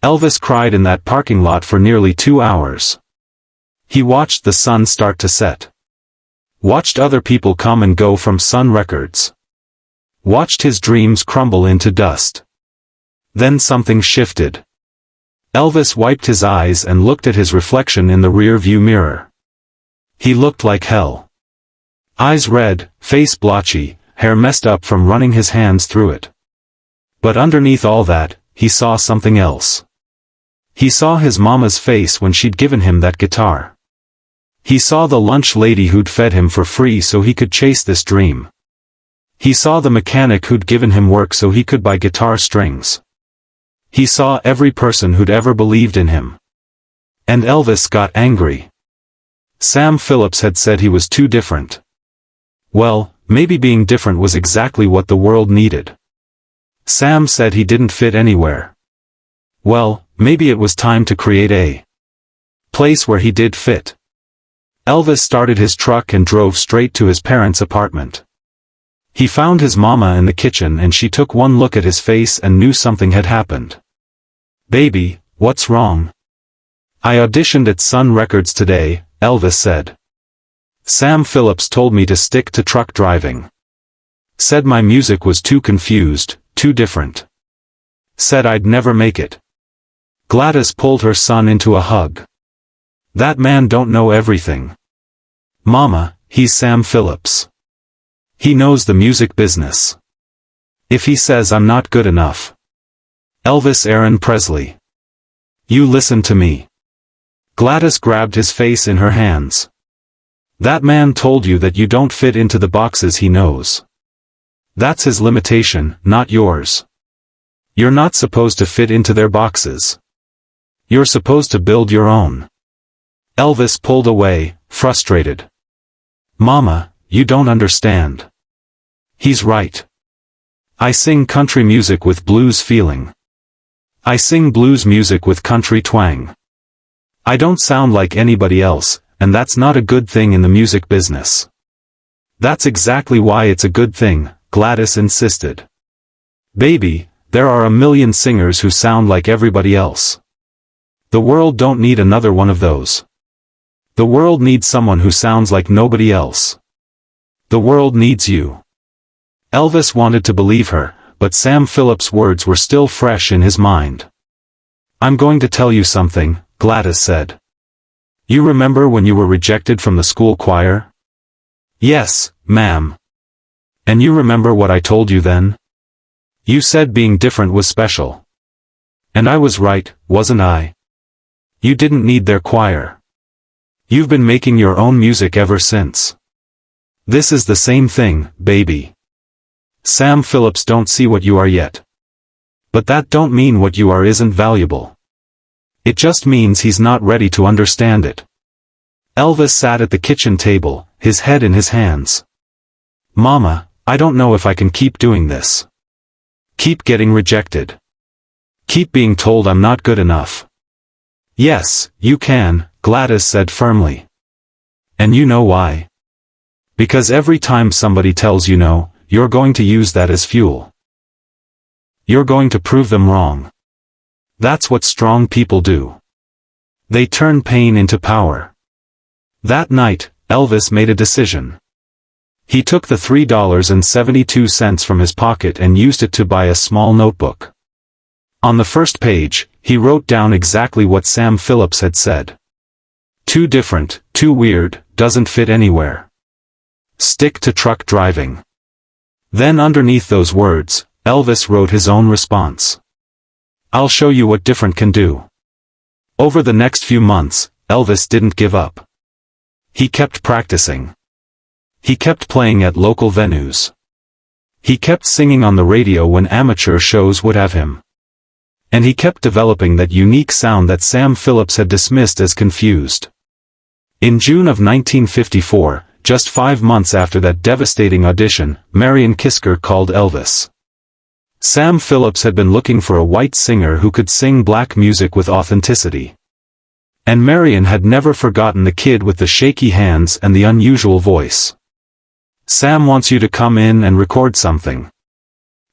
Elvis cried in that parking lot for nearly 2 hours. He watched the sun start to set. Watched other people come and go from Sun Records. Watched his dreams crumble into dust. Then something shifted. Elvis wiped his eyes and looked at his reflection in the rear-view mirror. He looked like hell. Eyes red, face blotchy, hair messed up from running his hands through it. But underneath all that, he saw something else. He saw his mama's face when she'd given him that guitar. He saw the lunch lady who'd fed him for free so he could chase this dream. He saw the mechanic who'd given him work so he could buy guitar strings. He saw every person who'd ever believed in him. And Elvis got angry. Sam Phillips had said he was too different. Well, maybe being different was exactly what the world needed. Sam said he didn't fit anywhere. Well, maybe it was time to create a place where he did fit. Elvis started his truck and drove straight to his parents' apartment. He found his mama in the kitchen and she took one look at his face and knew something had happened. "Baby, what's wrong?" "I auditioned at Sun Records today," Elvis said. "Sam Phillips told me to stick to truck driving. Said my music was too confused, too different. Said I'd never make it." Gladys pulled her son into a hug. "That man don't know everything. Mama, he's Sam Phillips. He knows the music business. If he says I'm not good enough." Elvis Aaron Presley. "You listen to me." Gladys grabbed his face in her hands. "That man told you that you don't fit into the boxes he knows. That's his limitation, not yours. You're not supposed to fit into their boxes. You're supposed to build your own." Elvis pulled away, frustrated. "Mama, you don't understand. He's right. I sing country music with blues feeling. I sing blues music with country twang. I don't sound like anybody else, and that's not a good thing in the music business." "That's exactly why it's a good thing," Gladys insisted. "Baby, there are a million singers who sound like everybody else. The world don't need another one of those. The world needs someone who sounds like nobody else. The world needs you." Elvis wanted to believe her, but Sam Phillips' words were still fresh in his mind. "I'm going to tell you something," Gladys said. "You remember when you were rejected from the school choir?" "Yes, ma'am." "And you remember what I told you then? You said being different was special. And I was right, wasn't I? You didn't need their choir. You've been making your own music ever since. This is the same thing, baby. Sam Phillips don't see what you are yet. But that don't mean what you are isn't valuable. It just means he's not ready to understand it." Elvis sat at the kitchen table, his head in his hands. "Mama, I don't know if I can keep doing this. Keep getting rejected. Keep being told I'm not good enough." "Yes, you can," Gladys said firmly. "And you know why? Because every time somebody tells you no, you're going to use that as fuel. You're going to prove them wrong. That's what strong people do. They turn pain into power." That night, Elvis made a decision. He took the $3.72 from his pocket and used it to buy a small notebook. On the first page, he wrote down exactly what Sam Phillips had said. "Too different, too weird, doesn't fit anywhere. Stick to truck driving." Then underneath those words, Elvis wrote his own response. "I'll show you what different can do." Over the next few months, Elvis didn't give up. He kept practicing. He kept playing at local venues. He kept singing on the radio when amateur shows would have him. And he kept developing that unique sound that Sam Phillips had dismissed as confused. In June of 1954, just 5 months after that devastating audition, Marion Kisker called Elvis. Sam Phillips had been looking for a white singer who could sing black music with authenticity. And Marion had never forgotten the kid with the shaky hands and the unusual voice. "Sam wants you to come in and record something."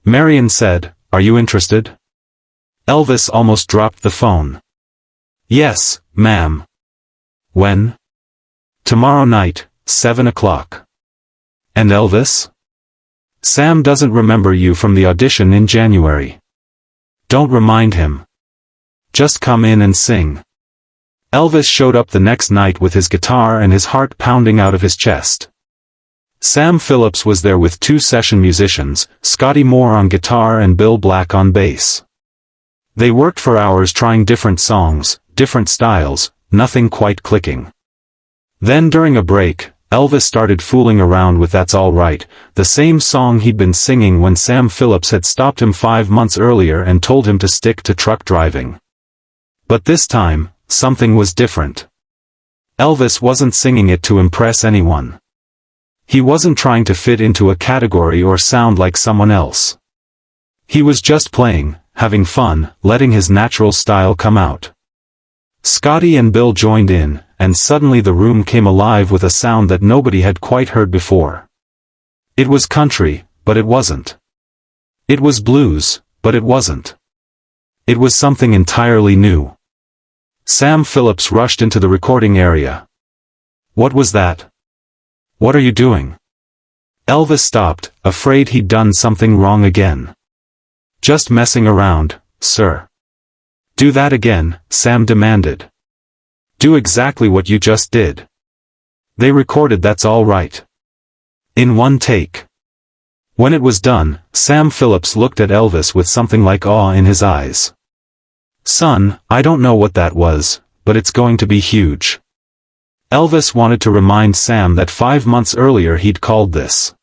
Marion said, "Are you interested?" Elvis almost dropped the phone. "Yes, ma'am." "When?" "Tomorrow night, 7 o'clock. "And Elvis?" "Sam doesn't remember you from the audition in January. Don't remind him. Just come in and sing." Elvis showed up the next night with his guitar and his heart pounding out of his chest. Sam Phillips was there with 2 session musicians, Scotty Moore on guitar and Bill Black on bass. They worked for hours trying different songs, different styles, nothing quite clicking. Then during a break, Elvis started fooling around with "That's All Right," the same song he'd been singing when Sam Phillips had stopped him 5 months earlier and told him to stick to truck driving. But this time, something was different. Elvis wasn't singing it to impress anyone. He wasn't trying to fit into a category or sound like someone else. He was just playing, having fun, letting his natural style come out. Scotty and Bill joined in, and suddenly the room came alive with a sound that nobody had quite heard before. It was country, but it wasn't. It was blues, but it wasn't. It was something entirely new. Sam Phillips rushed into the recording area. "What was that? What are you doing?" Elvis stopped, afraid he'd done something wrong again. "Just messing around, sir." "Do that again," Sam demanded. "Do exactly what you just did." They recorded "That's All Right" in one take. When it was done, Sam Phillips looked at Elvis with something like awe in his eyes. "Son, I don't know what that was, but it's going to be huge." Elvis wanted to remind Sam that 5 months earlier he'd called this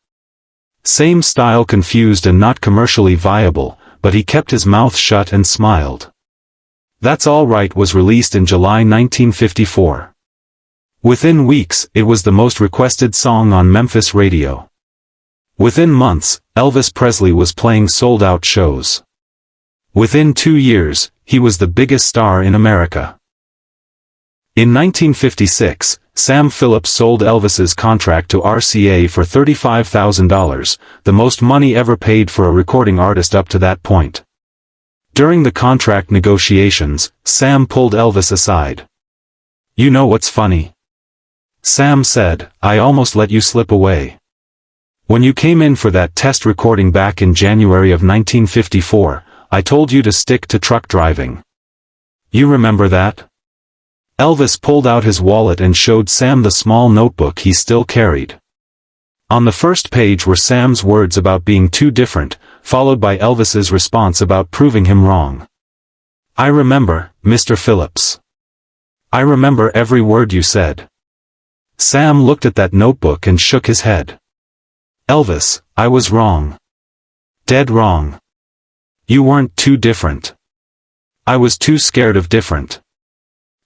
same style confused and not commercially viable, but he kept his mouth shut and smiled. "That's All Right" was released in July 1954. Within weeks, it was the most requested song on Memphis radio. Within months, Elvis Presley was playing sold-out shows. Within 2 years, he was the biggest star in America. In 1956, Sam Phillips sold Elvis's contract to RCA for $35,000, the most money ever paid for a recording artist up to that point. During the contract negotiations, Sam pulled Elvis aside. "You know what's funny?" Sam said, "I almost let you slip away. When you came in for that test recording back in January of 1954, I told you to stick to truck driving. You remember that?" Elvis pulled out his wallet and showed Sam the small notebook he still carried. On the first page were Sam's words about being too different, followed by Elvis's response about proving him wrong. "I remember, Mr. Phillips. I remember every word you said." Sam looked at that notebook and shook his head. "Elvis, I was wrong. Dead wrong. You weren't too different. I was too scared of different.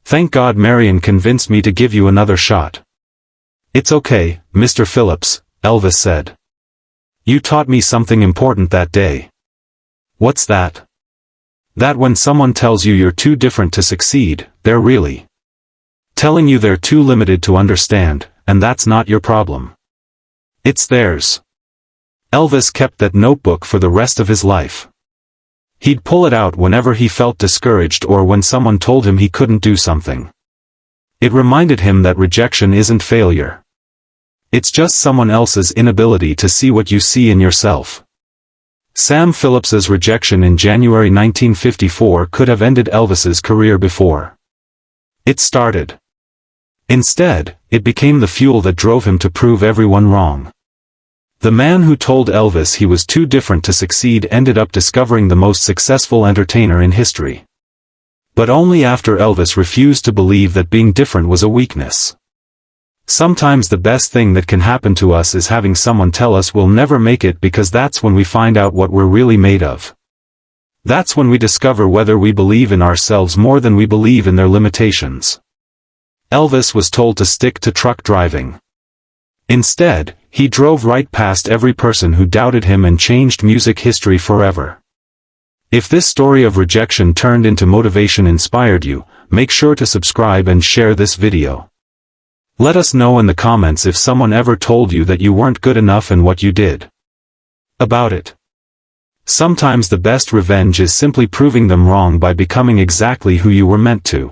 Thank God Marion convinced me to give you another shot." "It's okay, Mr. Phillips," Elvis said. "You taught me something important that day." "What's that?" "That when someone tells you you're too different to succeed, they're really telling you they're too limited to understand, and that's not your problem. It's theirs." Elvis kept that notebook for the rest of his life. He'd pull it out whenever he felt discouraged or when someone told him he couldn't do something. It reminded him that rejection isn't failure. It's just someone else's inability to see what you see in yourself. Sam Phillips's rejection in January 1954 could have ended Elvis's career before it started. Instead, it became the fuel that drove him to prove everyone wrong. The man who told Elvis he was too different to succeed ended up discovering the most successful entertainer in history. But only after Elvis refused to believe that being different was a weakness. Sometimes the best thing that can happen to us is having someone tell us we'll never make it, because that's when we find out what we're really made of. That's when we discover whether we believe in ourselves more than we believe in their limitations. Elvis was told to stick to truck driving. Instead, he drove right past every person who doubted him and changed music history forever. If this story of rejection turned into motivation inspired you, make sure to subscribe and share this video. Let us know in the comments if someone ever told you that you weren't good enough and what you did about it. Sometimes the best revenge is simply proving them wrong by becoming exactly who you were meant to.